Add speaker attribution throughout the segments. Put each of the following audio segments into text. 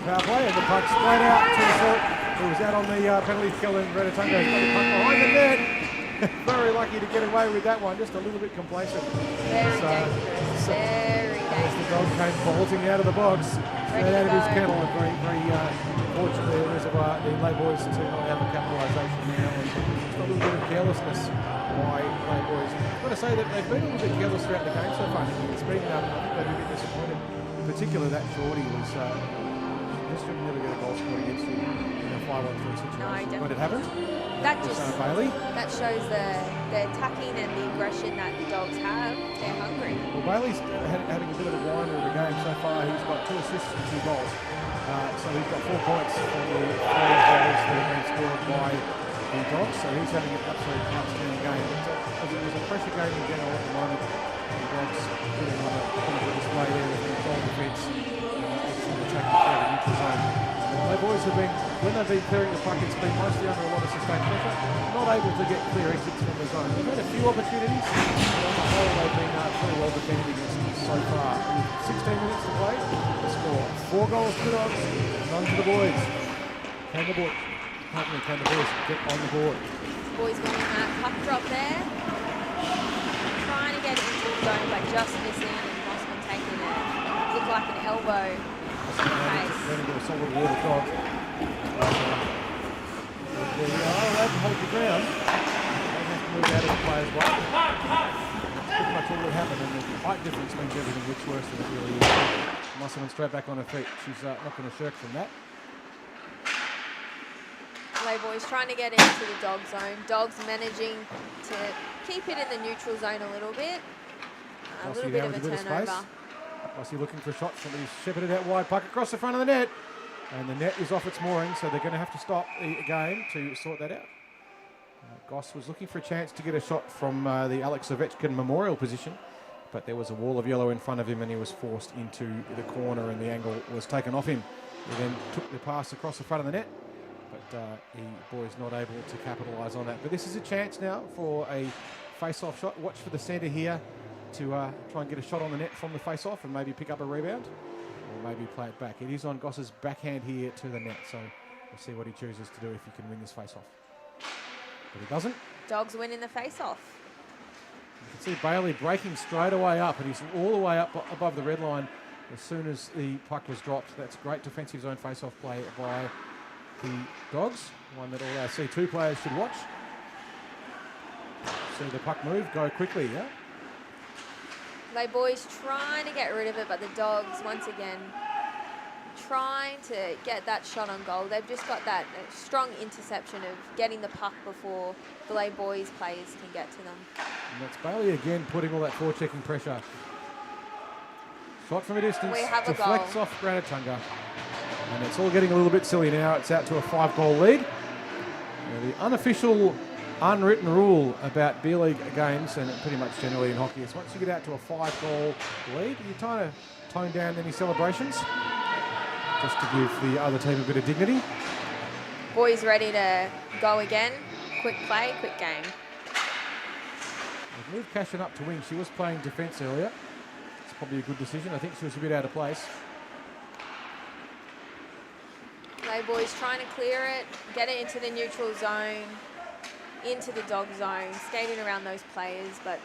Speaker 1: power play, and the puck straight out to short. He was out on the penalty kill, and Redatunga's got the puck behind the net. Very lucky to get away with that one, just a little bit complacent.
Speaker 2: Very dangerous, very dangerous.
Speaker 1: As the dog came bolting out of the box, straight out of his kennel, and very fortunately the Reservoir, the Lay Boys to not have a capitalisation now, and just a little bit of carelessness by Lay Boys. I've got to say that they've been a little bit careless throughout the game so far. It's been, I think they've been a bit disappointed. In particular, that shorty was just never get a goal scored against you in a 5-on-3 situation.
Speaker 2: No,
Speaker 1: but it happened.
Speaker 2: That just
Speaker 1: Bailey.
Speaker 2: That shows the attacking and the aggression that the dogs have. They're hungry.
Speaker 1: Well, Bailey's having a bit of a whiner of the game so far. He's got 2 assists and 2 goals. So he's got 4 points from the 4 goals that have been scored by the dogs. So he's having an absolute outstanding game. It was a pressure game in general at the moment. The dogs putting on a display there with the goal defence. Excellent attacking through the neutral zone. The boys have been, when they've been clearing the puck, it's been mostly under a lot of sustained pressure, not able to get clear exits from the zone. They've had a few opportunities, but on the whole they've been very well defended against them so far. With 16 minutes to play, the score 4 goals to the dogs, none to the boys. Can the boys get on the board?
Speaker 2: Boys winning that puck drop there. Trying to get it into the zone, but just missing, and Mossman taking it. Looked like an elbow.
Speaker 1: Running to a solid water dog. There you are, allowed to hold the ground. They have to move out of the play as well. That's pretty much all that happened, and the height difference means everything looks worse than it really is. Musselman straight back on her feet. She's not going to shirk from that.
Speaker 2: Lay Boys trying to get into the dog zone. Dogs managing to keep it in the neutral zone a little bit. A little bit of a turnover.
Speaker 1: Rossi looking for a shot. Somebody's shepherded out wide. Puck across the front of the net. And the net is off its mooring, so they're going to have to stop the game to sort that out. Goss was looking for a chance to get a shot from the Alex Ovechkin memorial position, but there was a wall of yellow in front of him and he was forced into the corner and the angle was taken off him. He then took the pass across the front of the net, but the boys not able to capitalise on that. But this is a chance now for a face-off shot. Watch for the centre here to try and get a shot on the net from the face-off and maybe pick up a rebound or maybe play it back. It is on Goss's backhand here to the net, so we'll see what he chooses to do if he can win this face-off. But he doesn't.
Speaker 2: Dogs winning the face-off.
Speaker 1: You can see Bailey breaking straight away up, and he's all the way up above the red line as soon as the puck was dropped. That's great defensive zone face-off play by the Dogs, one that all our C2 players should watch. See the puck move, go quickly, yeah?
Speaker 2: Lay Boys trying to get rid of it, but the Dogs, once again, trying to get that shot on goal. They've just got that strong interception of getting the puck before the Lay Boys players can get to them.
Speaker 1: And that's Bailey again putting all that forechecking pressure. Shot from a distance,
Speaker 2: We have a
Speaker 1: deflects
Speaker 2: goal.
Speaker 1: off Granatunga. And it's all getting a little bit silly now. It's out to a 5-goal lead. Now, the unofficial, unwritten rule about B-League games, and pretty much generally in hockey, is once you get out to a 5-goal lead, you kind of tone down any celebrations, just to give the other team a bit of dignity.
Speaker 2: Boys ready to go again. Quick play, quick game.
Speaker 1: They've moved Cashin up to wing. She was playing defence earlier. It's probably a good decision. I think she was a bit out of place.
Speaker 2: Lay Boys trying to clear it, get it into the neutral zone, into the dog zone, skating around those players, but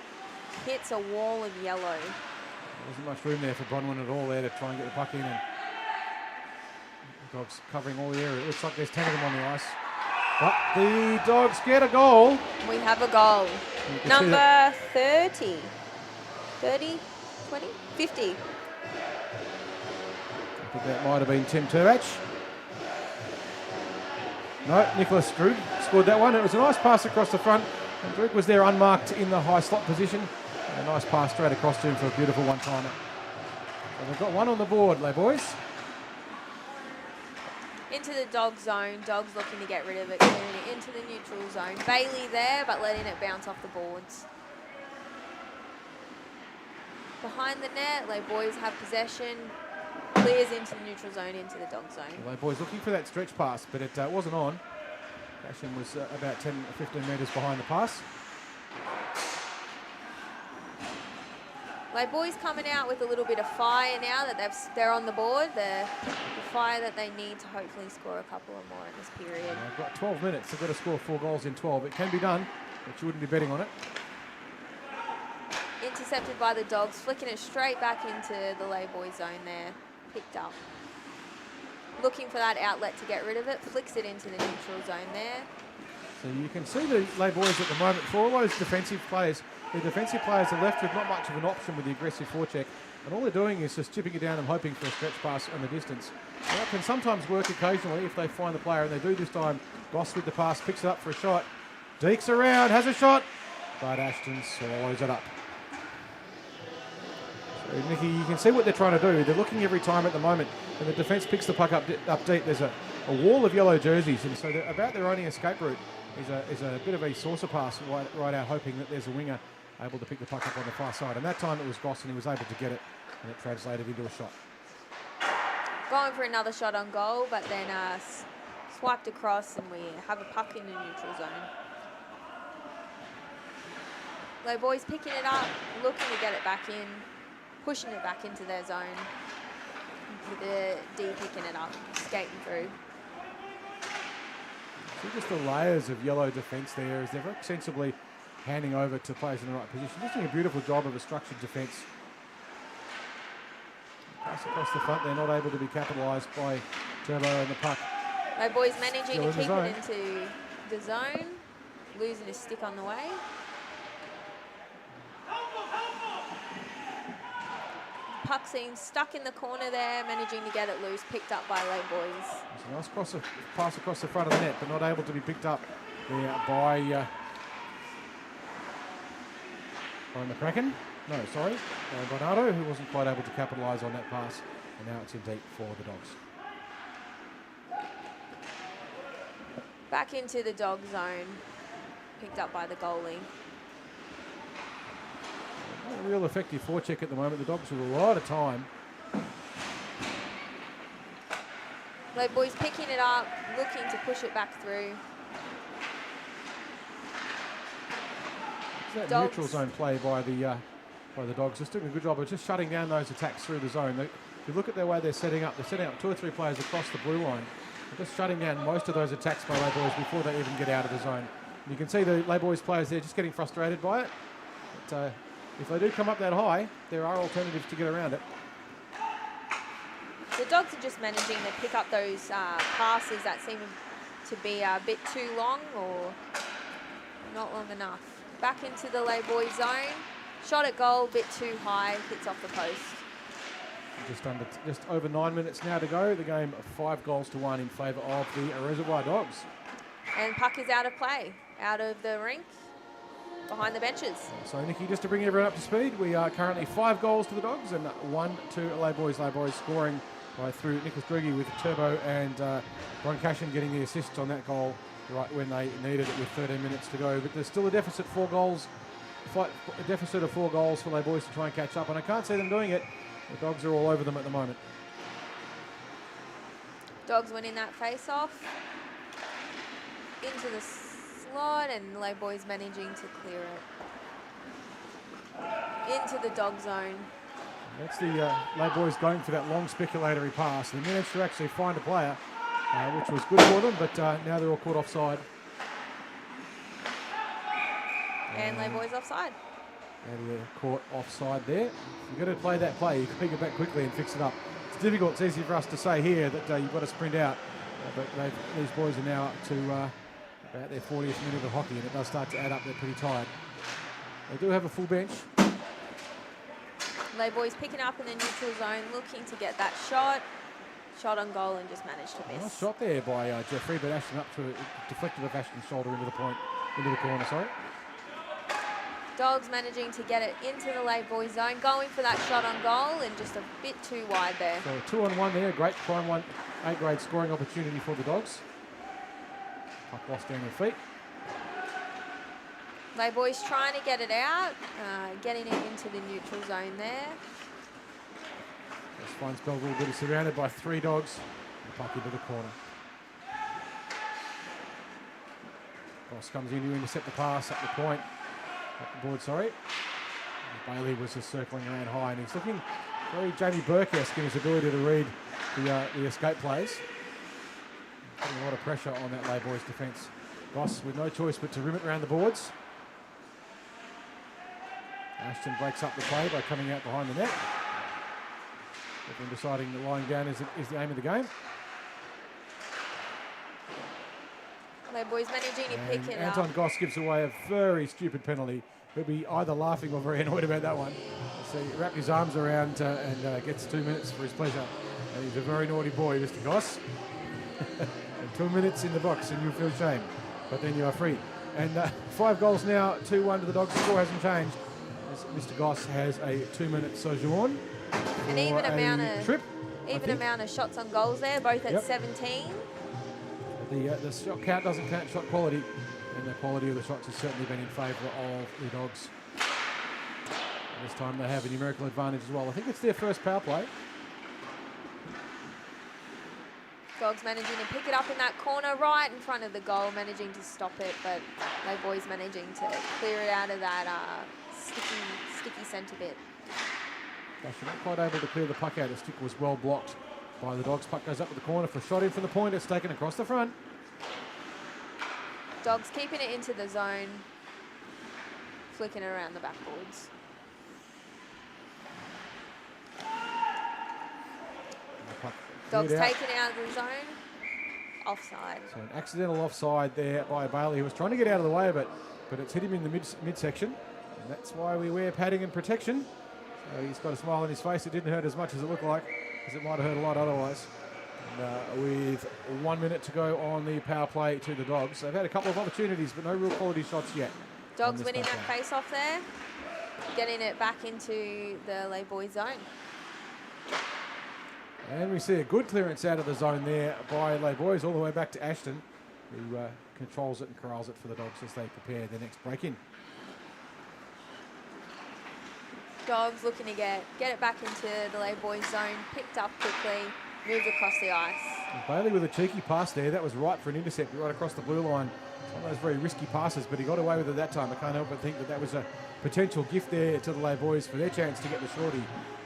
Speaker 2: hits a wall of yellow.
Speaker 1: There wasn't much room there for Bronwyn at all there to try and get the puck in, and the Dogs covering all the area. It looks like there's 10 of them on the ice. But the Dogs get a goal.
Speaker 2: We have a goal. Number 30. 30, 20, 50.
Speaker 1: I think that might have been Tim Turbach. No, Nicholas Drug scored that one. It was a nice pass across the front. And Drug was there unmarked in the high slot position. And a nice pass straight across to him for a beautiful one-timer. So they've got one on the board, Lay Boys.
Speaker 2: Into the dog zone. Dogs looking to get rid of it, clearing it into the neutral zone. Bailey there, but letting it bounce off the boards. Behind the net, Lay Boys have possession. Clears into the neutral zone, into the dog zone.
Speaker 1: Lay Boys looking for that stretch pass, but it wasn't on. Cashin was about 10 or 15 metres behind the pass.
Speaker 2: My boys coming out with a little bit of fire now that they're on the board. The fire that they need to hopefully score a couple or more in this period.
Speaker 1: They've got 12 minutes. They've got to score 4 goals in 12. It can be done, but you wouldn't be betting on it.
Speaker 2: Intercepted by the Dogs, flicking it straight back into the lay boy zone there. Picked up. Looking for that outlet to get rid of it. Flicks it into the neutral zone there.
Speaker 1: So you can see the lay boys at the moment, for all those defensive players, the defensive players are left with not much of an option with the aggressive forecheck. And all they're doing is just chipping it down and hoping for a stretch pass on the distance. And that can sometimes work occasionally if they find the player, and they do this time. Goss with the pass, picks it up for a shot. Dekes around, has a shot, but Ashton swallows it up. So, Nicky, you can see what they're trying to do. They're looking every time at the moment, and the defence picks the puck up deep. There's a wall of yellow jerseys, and so about their only escape route is a bit of a saucer pass right out, hoping that there's a winger able to pick the puck up on the far side. And that time it was Goss, and he was able to get it, and it translated into a shot.
Speaker 2: Going for another shot on goal, but then swiped across, and we have a puck in the neutral zone. Low boys picking it up, looking to get it back in, pushing it back into their zone. With the D picking it up, skating through.
Speaker 1: See just the layers of yellow defence there as they're very sensibly handing over to players in the right position. Just doing a beautiful job of a structured defence. Pass across the front, they're not able to be capitalised by Turbo and the puck.
Speaker 2: My boy's managing
Speaker 1: Still
Speaker 2: to
Speaker 1: in
Speaker 2: keep it into the zone, losing his stick on the way. Puck seems stuck in the corner there, managing to get it loose, picked up by lay boys.
Speaker 1: It's a nice pass across the front of the net, but not able to be picked up there by McCracken. No, sorry, by Bernardo, who wasn't quite able to capitalise on that pass. And now it's in deep for the Dogs.
Speaker 2: Back into the dog zone, picked up by the goalie.
Speaker 1: Not a real effective forecheck at the moment. The Dogs with a lot of time.
Speaker 2: Low boys picking it up, looking to push it back through.
Speaker 1: That neutral zone play by the Dogs. Just doing a good job of just shutting down those attacks through the zone. If you look at the way they're setting up 2 or 3 players across the blue line. They're just shutting down most of those attacks by lay boys before they even get out of the zone. You can see the lay boys players there just getting frustrated by it. But, if they do come up that high, there are alternatives to get around it.
Speaker 2: The Dogs are just managing to pick up those passes that seem to be a bit too long or not long enough. Back into the lay boy zone. Shot at goal, bit too high, hits off the post.
Speaker 1: Just over 9 minutes now to go. The game 5-1 in favour of the Reservoir Dogs.
Speaker 2: And puck is out of play, out of the rink, behind the benches.
Speaker 1: So, Nikki, just to bring everyone up to speed, we are currently 5 goals to the Dogs and 1 to lay boys. Lay boys scoring through Nicholas Drugi with Turbo and Brian Cashin getting the assist on that goal right when they needed it with 13 minutes to go. But there's still a deficit of 4 goals for lay boys to try and catch up, and I can't see them doing it. The Dogs are all over them at the moment.
Speaker 2: Dogs winning that face-off. Into the slot, and lay boys managing to clear it. Into the dog zone.
Speaker 1: That's the lay boys going for that long speculatory pass. They managed to actually find a player, which was good for them, but now they're all caught offside.
Speaker 2: And lay boys offside.
Speaker 1: And they're caught offside there. You've got to play that play. You can pick it back quickly and fix it up. It's difficult. It's easy for us to say here that you've got to sprint out. But these boys are now up to about their 40th minute of hockey, and it does start to add up. They're pretty tired. They do have a full bench.
Speaker 2: Lay boys picking up in the neutral zone, looking to get that shot. Shot on goal and just managed to miss.
Speaker 1: Nice shot there by Jeffrey, but Ashton up to it, deflected off Ashton's shoulder into the corner, sorry.
Speaker 2: Dogs managing to get it into the lay boy zone, going for that shot on goal and just a bit too wide there.
Speaker 1: So 2-on-1 there, great prime 1 8-grade scoring opportunity for the Dogs. Puck lost down their feet.
Speaker 2: Lay boys trying to get it out, getting it into the neutral zone there.
Speaker 1: This finds Belleville, but he's surrounded by 3 Dogs. The puck into the corner. Ross comes in to intercept the pass up the point. Up the board, sorry. Bailey was just circling around high, and he's looking very Jamie Burke-esque in his ability to read the escape plays. Putting a lot of pressure on that Lay Boys defence. Goss with no choice but to rim it around the boards. Ashton breaks up the play by coming out behind the net. But then deciding that lying down is the aim of the game.
Speaker 2: Lay Boys managing to pick it up.
Speaker 1: Anton Goss gives away a very stupid penalty. He'll be either laughing or very annoyed about that one. So he wrapped his arms around and gets 2 minutes for his pleasure. And he's a very naughty boy, Mr. Goss. And 2 minutes in the box and you'll feel shame. But then you are free. And 5 goals now, 2-1 to the Dogs. The score hasn't changed. As Mr. Goss has a 2-minute sojourn.
Speaker 2: An even amount of shots on goals there, both at 17.
Speaker 1: The shot count doesn't count shot quality, and the quality of the shots has certainly been in favour of the Dogs. And this time they have a numerical advantage as well. I think it's their first power play.
Speaker 2: Dogs managing to pick it up in that corner right in front of the goal, managing to stop it, but Lay Boys managing to clear it out of that sticky centre bit.
Speaker 1: Gosh, they're not quite able to clear the puck out. The stick was well blocked by the Dogs. Puck goes up to the corner for a shot in from the point. It's taken across the front.
Speaker 2: Dogs keeping it into the zone, flicking it around the backboards. Dogs taken out of the zone, offside.
Speaker 1: So an accidental offside there by Bailey, who was trying to get out of the way of it, but it's hit him in the midsection. And that's why we wear padding and protection. So he's got a smile on his face. It didn't hurt as much as it looked like, because it might have hurt a lot otherwise. And, with 1 minute to go on the power play to the Dogs. They've had a couple of opportunities, but no real quality shots yet.
Speaker 2: Dogs winning that face-off there, getting it back into the Lay Boys zone.
Speaker 1: And we see a good clearance out of the zone there by Lay Boys, all the way back to Ashton, who controls it and corrals it for the Dogs as they prepare their next break-in.
Speaker 2: Dogs looking to get it back into the Lay Boys zone, picked up quickly, moved across the ice.
Speaker 1: And Bailey with a cheeky pass there. That was right for an intercept, right across the blue line. It's one of those very risky passes, but he got away with it that time. I can't help but think that was a potential gift there to the Lay Boys for their chance to get the shorty,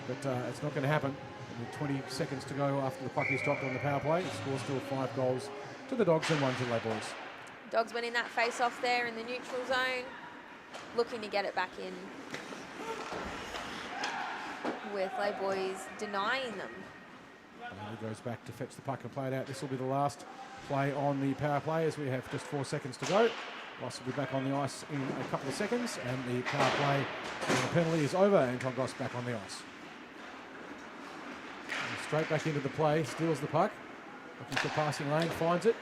Speaker 1: but it's not going to happen. With 20 seconds to go after the puck is dropped on the power play, the score still 5 goals to the Dogs and 1 to the Lay Boys.
Speaker 2: Dogs winning that face-off there in the neutral zone, looking to get it back in, with Lay Boys denying them.
Speaker 1: He goes back to fetch the puck and play it out. This will be the last play on the power play as we have just 4 seconds to go. Ross will be back on the ice in a couple of seconds, and the power play and the penalty is over. Anton Goss back on the ice. And straight back into the play, steals the puck, looking for passing lane, finds it.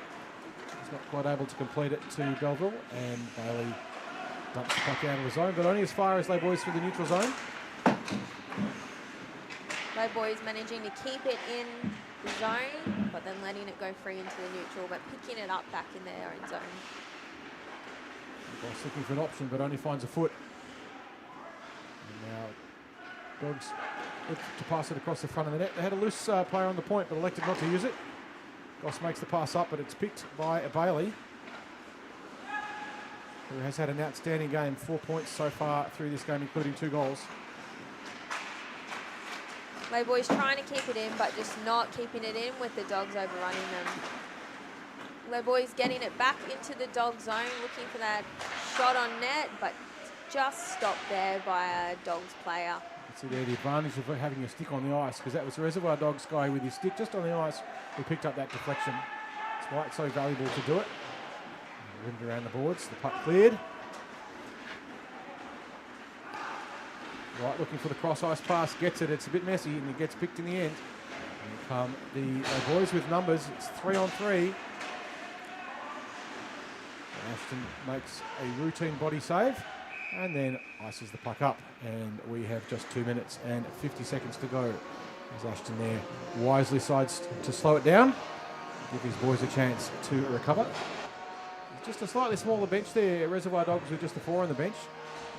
Speaker 1: He's not quite able to complete it to Belleville, and Bailey dumps the puck out of the zone, but only as far as Lay Boys through the neutral zone.
Speaker 2: Lay Boys managing to keep it in the zone, but then letting it go free into the neutral, but picking it up back in their own zone.
Speaker 1: Goss looking for an option, but only finds a foot. And now Dogs look to pass it across the front of the net. They had a loose player on the point, but elected not to use it. Goss makes the pass up, but it's picked by Bailey, who has had an outstanding game. 4 points so far through this game, including 2 goals.
Speaker 2: Lay Boys trying to keep it in, but just not keeping it in with the Dogs overrunning them. Lay Boys getting it back into the Dog zone, looking for that shot on net, but just stopped there by a Dogs player.
Speaker 1: See there the advantage of having a stick on the ice, because that was the Reservoir Dogs guy with his stick just on the ice who picked up that deflection. That's why it's so valuable to do it. Rimmed around the boards, the puck cleared. Right, looking for the cross-ice pass, gets it. It's a bit messy, and it gets picked in the end. And come the Boys with numbers. It's 3-on-3. Ashton makes a routine body save, and then ices the puck up. And we have just 2 minutes and 50 seconds to go. As Ashton there wisely decides to slow it down, give his boys a chance to recover. Just a slightly smaller bench there. Reservoir Dogs with just the 4 on the bench,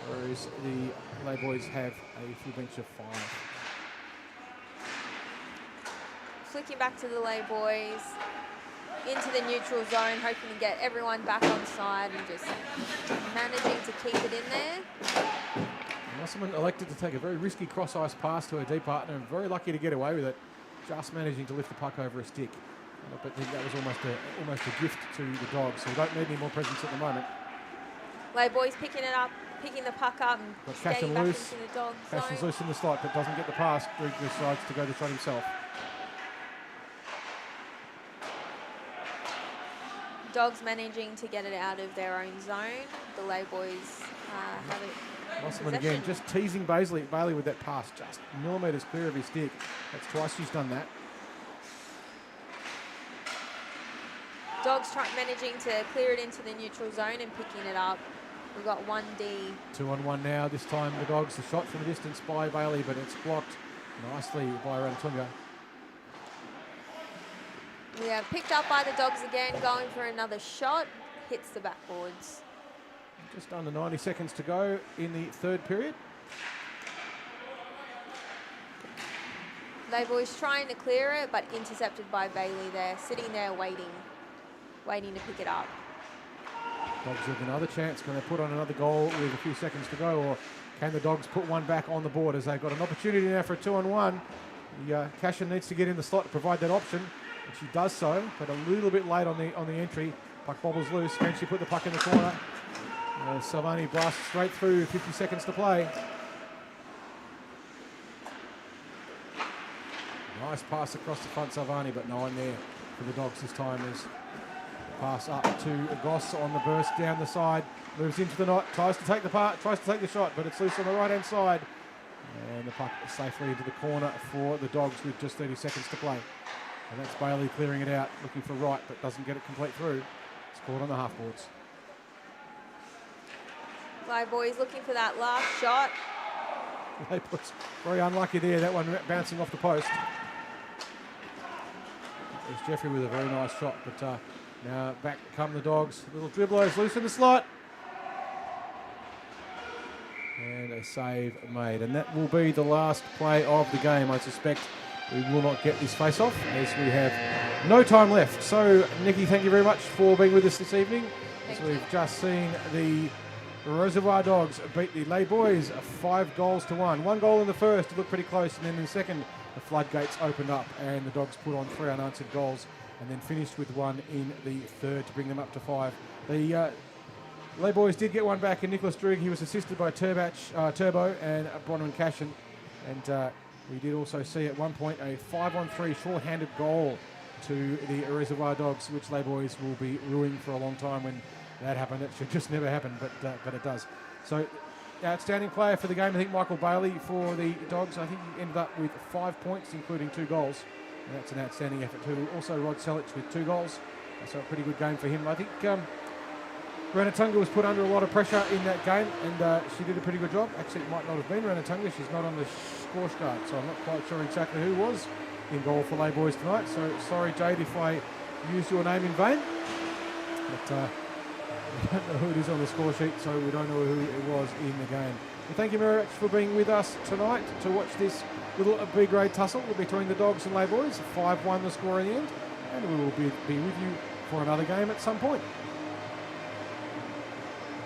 Speaker 1: whereas the Lay Boys have a full bench of 5.
Speaker 2: Flicking back to the Lay Boys, into the neutral zone, hoping to get everyone back on side and just managing to keep it in there.
Speaker 1: Musselman elected to take a very risky cross-ice pass to her deep partner and very lucky to get away with it, just managing to lift the puck over a stick. But I think that was almost a gift to the Dogs, so we don't need any more presence at the moment.
Speaker 2: Lay boys picking it up, picking the puck up and
Speaker 1: Got
Speaker 2: skating
Speaker 1: Cashin
Speaker 2: back
Speaker 1: loose.
Speaker 2: into the Dogs
Speaker 1: Cashin's
Speaker 2: zone.
Speaker 1: loose in the slot, but doesn't get the pass. Drake decides to go the shot himself.
Speaker 2: Dogs managing to get it out of their own zone. The Lay boys have it.
Speaker 1: Musselman again, just teasing Bailey with that pass, just millimetres clear of his stick. That's twice she's done that.
Speaker 2: Dogs managing to clear it into the neutral zone and picking it up. We've got 1D.
Speaker 1: 2-on-1 now. This time the Dogs, the shot from a distance by Bailey, but it's blocked nicely by Ranatunga.
Speaker 2: We are picked up by the Dogs again, going for another shot. Hits the backboards.
Speaker 1: Just under 90 seconds to go in the third period.
Speaker 2: They boys trying to clear it, but intercepted by Bailey there, sitting there waiting to pick it up.
Speaker 1: Dogs have another chance. Can they put on another goal with a few seconds to go, or can the Dogs put one back on the board as they've got an opportunity now for a 2-on-1? Cashin needs to get in the slot to provide that option, and she does so, but a little bit late on the entry. Puck bobbles loose. Can she put the puck in the corner? Salvani blasts straight through. 50 seconds to play. Nice pass across the front, Salvani, but no one there for the Dogs this time. As pass up to Goss on the burst down the side, moves into the knot, tries to take the shot, but it's loose on the right-hand side. And the puck safely into the corner for the Dogs with just 30 seconds to play. And that's Bailey clearing it out, looking for right, but doesn't get it complete through. Scored on the half-boards.
Speaker 2: Lay boys looking for that last shot.
Speaker 1: Lapus very unlucky there, that one bouncing off the post. There's Jeffrey with a very nice shot, but now back come the Dogs. Little dribblers loose in the slot. And a save made. And that will be the last play of the game. I suspect we will not get this face-off as we have no time left. So, Nikki, thank you very much for being with us this evening. As we've just seen the Reservoir Dogs beat the Lay Boys 5-1. 1 goal in the first, it looked pretty close, and then in the second, the floodgates opened up and the Dogs put on 3 unanswered goals and then finished with 1 in the third to bring them up to 5. The Lay Boys did get one back in Nicholas Drigg. He was assisted by Turbo and Bronwyn Cashin. And we did also see at one point a 5-on-3 short-handed goal to the Reservoir Dogs, which Lay Boys will be ruining for a long time when that happened. It should just never happen, but it does. So, outstanding player for the game, I think Michael Bailey for the Dogs. I think he ended up with 5 points, including 2 goals. And that's an outstanding effort too. Also, Rod Selich with 2 goals. So a pretty good game for him. I think Ranatunga was put under a lot of pressure in that game, and she did a pretty good job. Actually, it might not have been Ranatunga. She's not on the score card, so I'm not quite sure exactly who was in goal for Lay Boys tonight. So sorry, Jade, if I used your name in vain. But we don't know who it is on the score sheet, so we don't know who it was in the game. Well, thank you very much for being with us tonight to watch this little B-grade tussle between the Dogs and Lay Boys. 5-1 the score in the end, and we will be with you for another game at some point.